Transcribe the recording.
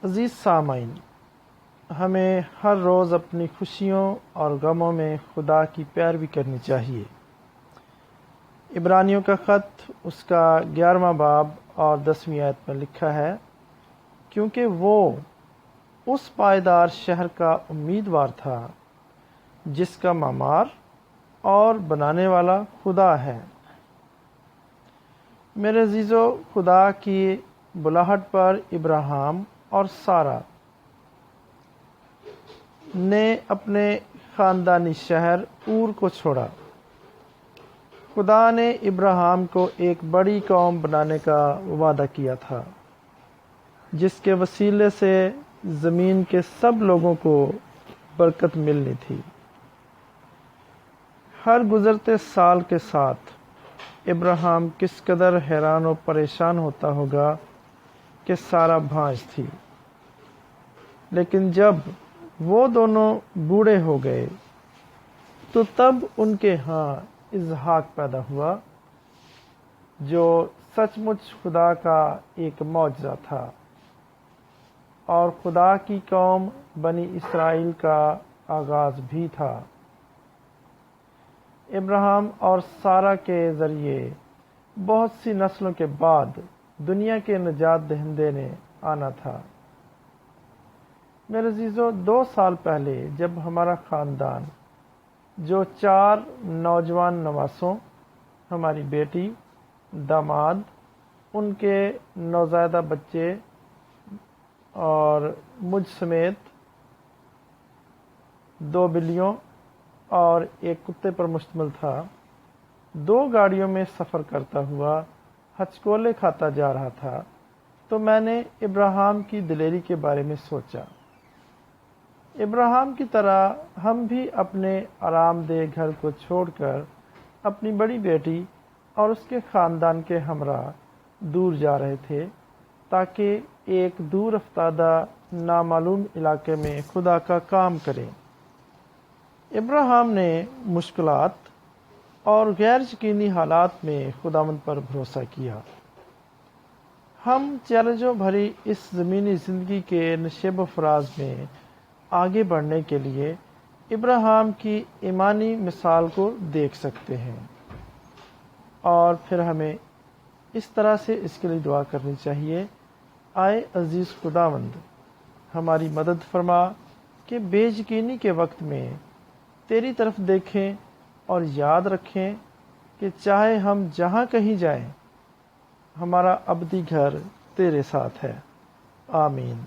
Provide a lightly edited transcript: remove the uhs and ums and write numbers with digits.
عزیز سامعین، ہمیں ہر روز اپنی خوشیوں اور غموں میں خدا کی پیروی کرنی چاہیے۔ عبرانیوں کا خط اس کا 11واں باب اور 10ویں آیت میں لکھا ہے، کیونکہ وہ اس پائیدار شہر کا امیدوار تھا جس کا معمار اور بنانے والا خدا ہے۔ میرے عزیزو، خدا کی بلاہٹ پر ابراہیم اور سارہ نے اپنے خاندانی شہر اور کو چھوڑا۔ خدا نے ابراہیم کو ایک بڑی قوم بنانے کا وعدہ کیا تھا، جس کے وسیلے سے زمین کے سب لوگوں کو برکت ملنی تھی۔ ہر گزرتے سال کے ساتھ ابراہیم کس قدر حیران و پریشان ہوتا ہوگا کہ سارہ بھانج تھی، لیکن جب وہ دونوں بوڑھے ہو گئے تو تب ان کے ہاں اسحاق پیدا ہوا، جو سچ مچ خدا کا ایک معجزہ تھا اور خدا کی قوم بنی اسرائیل کا آغاز بھی تھا۔ ابراہیم اور سارہ کے ذریعے بہت سی نسلوں کے بعد دنیا کے نجات دہندے نے آنا تھا۔ میرے عزیزو، 2 سال پہلے جب ہمارا خاندان، جو 4 نوجوان نواسوں، ہماری بیٹی، داماد، ان کے نوزائیدہ بچے اور مجھ سمیت 2 بلیوں اور ایک کتے پر مشتمل تھا، 2 گاڑیوں میں سفر کرتا ہوا ہچکولے کھاتا جا رہا تھا، تو میں نے ابراہیم کی دلیری کے بارے میں سوچا۔ ابراہیم کی طرح ہم بھی اپنے آرام دہ گھر کو چھوڑ کر اپنی بڑی بیٹی اور اس کے خاندان کے ہمراہ دور جا رہے تھے، تاکہ ایک دور افتادہ نامعلوم علاقے میں خدا کا کام کریں۔ ابراہیم نے مشکلات اور غیر یقینی حالات میں خداوند پر بھروسہ کیا۔ ہم چیلنجوں بھری اس زمینی زندگی کے نشیب و فراز میں آگے بڑھنے کے لیے ابراہیم کی ایمانی مثال کو دیکھ سکتے ہیں، اور پھر ہمیں اس طرح سے اس کے لیے دعا کرنی چاہیے: آئے عزیز خداوند، ہماری مدد فرما کہ بے یقینی کے وقت میں تیری طرف دیکھیں اور یاد رکھیں کہ چاہے ہم جہاں کہیں جائیں، ہمارا ابدی گھر تیرے ساتھ ہے۔ آمین۔